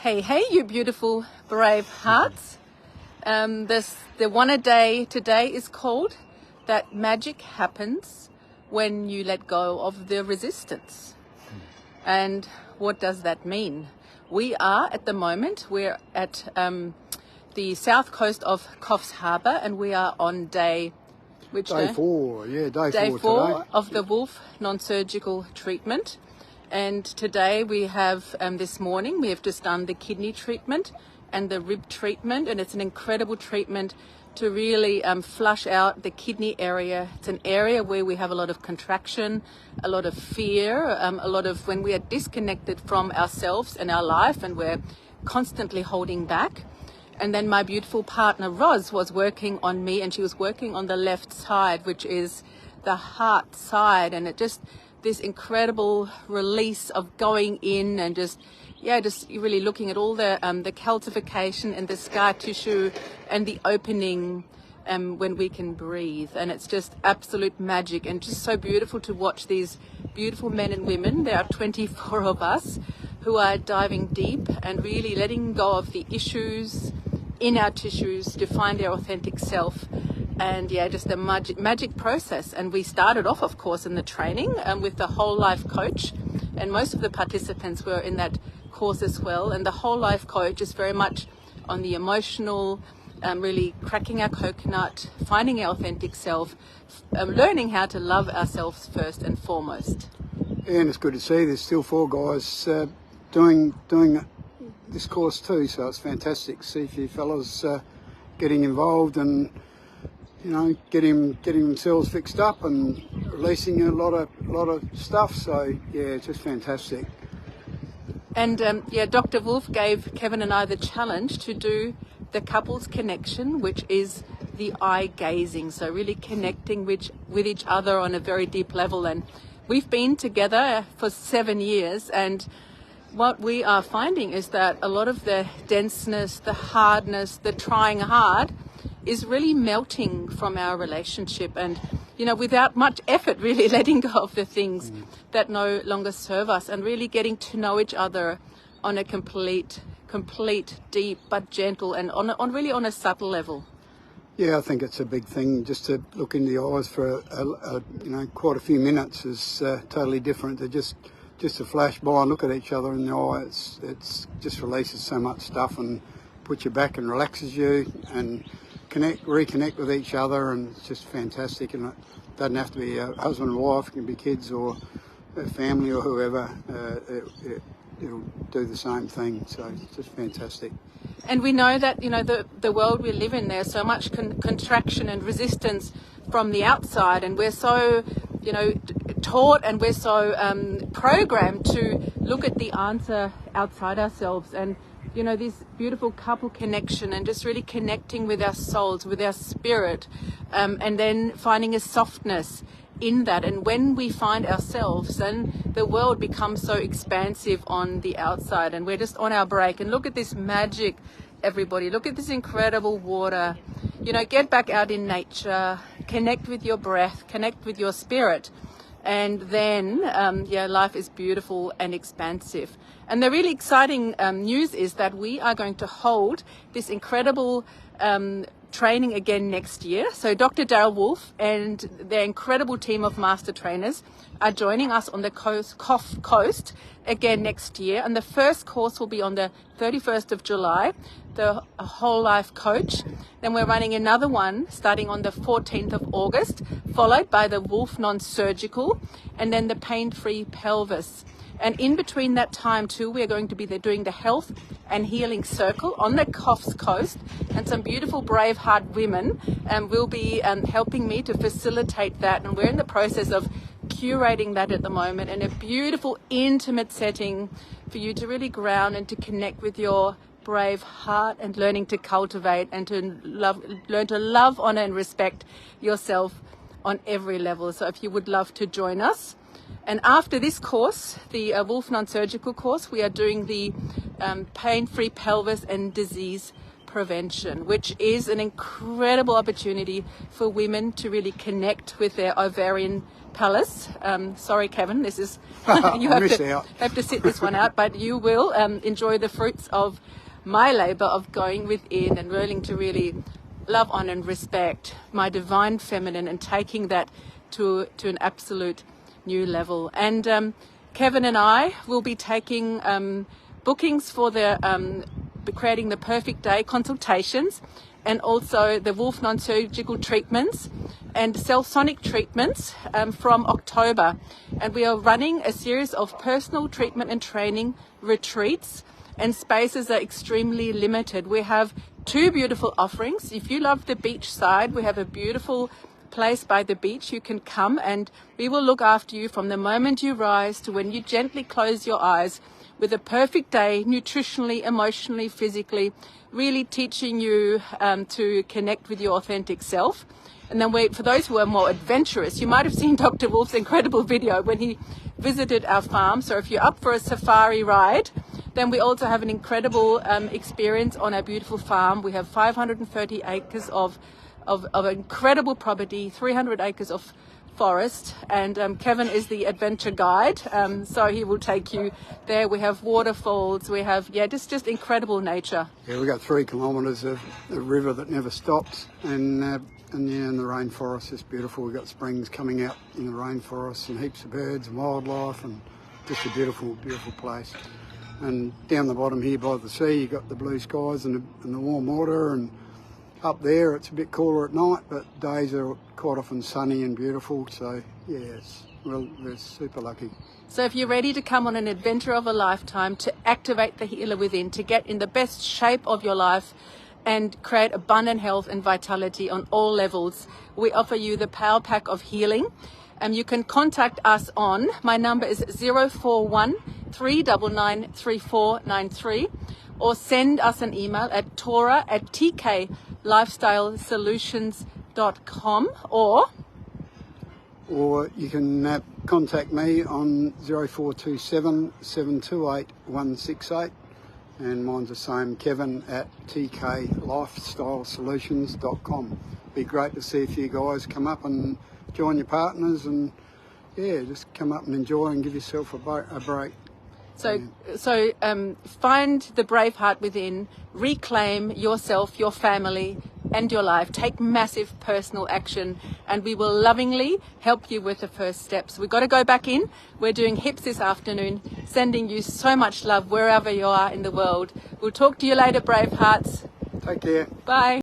Hey, hey, you beautiful brave hearts. The one a day today is called That Magic Happens When You Let Go of the Resistance. And what does that mean? We are at the moment, we're at the south coast of Coffs Harbour, and we are on day, which day? Day four Day four today. of the Wolf non-surgical treatment. And today we have, this morning, we have just done the kidney treatment and the rib treatment, and it's an incredible treatment to really flush out the kidney area. It's an area where we have a lot of contraction, a lot of fear, a lot of when we are disconnected from ourselves and our life and we're constantly holding back. And then my beautiful partner Roz was working on me, and she was working on the left side, which is the heart side, and it just this incredible release of going in and just really looking at all the calcification and the scar tissue and the opening when we can breathe. And it's just absolute magic and just so beautiful to watch these beautiful men and women. There are 24 of us who are diving deep and really letting go of the issues in our tissues to find their authentic self. And just the magic process. And we started off, of course, in the training with the whole life coach, and most of the participants were in that course as well. And the whole life coach is very much on the emotional, really cracking our coconut, finding our authentic self, learning how to love ourselves first and foremost. And it's good to see there's still 4 guys doing this course too, so it's fantastic to see a few fellas getting involved and getting themselves fixed up and releasing a lot of stuff. So it's just fantastic. And Dr. Wolf gave Kevin and I the challenge to do the couples connection, which is the eye gazing. So really connecting with each other on a very deep level. And we've been together for 7 years, and what we are finding is that a lot of the denseness, the hardness, the trying hard is really melting from our relationship, and without much effort, really letting go of the things that no longer serve us, and really getting to know each other on a complete, deep but gentle, and on a subtle level. Yeah, I think it's a big thing. Just to look in the eyes for quite a few minutes is totally different to just to flash by and look at each other in the eye. It's just releases so much stuff and puts you back and relaxes you and reconnect with each other, and it's just fantastic. And it doesn't have to be a husband and wife, it can be kids or a family or whoever. It'll do the same thing, so it's just fantastic. And we know that the world we live in, there's so much contraction and resistance from the outside, and we're so taught and we're so programmed to look at the answer outside ourselves. And this beautiful couple connection and just really connecting with our souls, with our spirit, and then finding a softness in that. And when we find ourselves, then the world becomes so expansive on the outside, and we're just on our break. And look at this magic, everybody. Look at this incredible water. Get back out in nature, connect with your breath, connect with your spirit. And then, life is beautiful and expansive. And the really exciting news is that we are going to hold this incredible training again next year. So Dr. Darryl Wolf and their incredible team of master trainers are joining us on the Coff Coast again next year. And the first course will be on the 31st of July, the Whole Life Coach. Then we're running another one starting on the 14th of August, followed by the Wolf Non-Surgical, and then the Pain-Free Pelvis. And in between that time too, we're going to be doing the Health and Healing Circle on the Coffs Coast, and some beautiful BraveHeart women will be helping me to facilitate that. And we're in the process of curating that at the moment in a beautiful, intimate setting for you to really ground and to connect with your brave heart, and learning to cultivate and to learn to love, honor, and respect yourself on every level. So if you would love to join us. And after this course, the Wolf Non-Surgical course, we are doing the Pain-Free Pelvis and Disease prevention, which is an incredible opportunity for women to really connect with their ovarian palace. Sorry, Kevin, this is you have to sit this one out, but you will enjoy the fruits of my labor of going within and learning to really love, honor, and respect my divine feminine and taking that to an absolute new level. And Kevin and I will be taking bookings for creating the Perfect Day Consultations, and also the Wolf non-surgical treatments and self-sonic treatments from October. And we are running a series of personal treatment and training retreats, and spaces are extremely limited. We have 2 beautiful offerings. If you love the beach side, we have a beautiful place by the beach. You can come and we will look after you from the moment you rise to when you gently close your eyes, with a perfect day, nutritionally, emotionally, physically, really teaching you to connect with your authentic self. And then for those who are more adventurous, you might have seen Dr. Wolf's incredible video when he visited our farm. So if you're up for a safari ride, then we also have an incredible experience on our beautiful farm. We have 530 acres of incredible property, 300 acres of forest, and Kevin is the adventure guide, so he will take you there. We have waterfalls, we have just incredible nature. Yeah, we got 3 kilometres of a river that never stops, and in the rainforest it's beautiful. We've got springs coming out in the rainforest and heaps of birds and wildlife, and just a beautiful place. And down the bottom here by the sea, you've got the blue skies and the warm water, and up there it's a bit cooler at night, but days are quite often sunny and beautiful. So yes, we're super lucky. So if you're ready to come on an adventure of a lifetime, to activate the healer within, to get in the best shape of your life and create abundant health and vitality on all levels, we offer you the Power Pack of Healing. You can contact us on, my number is 041 399 3493, or send us an email at tora@tklifestylesolutions.com, or you can contact me on 0427 728 168, and mine's the same, Kevin@tklifestylesolutions.com. Be great to see a few guys come up and join your partners, and just come up and enjoy and give yourself a break. So find the brave heart within, reclaim yourself, your family, and your life. Take massive personal action, and we will lovingly help you with the first steps. We've got to go back in. We're doing hips this afternoon, sending you so much love wherever you are in the world. We'll talk to you later, brave hearts. Take care. Bye.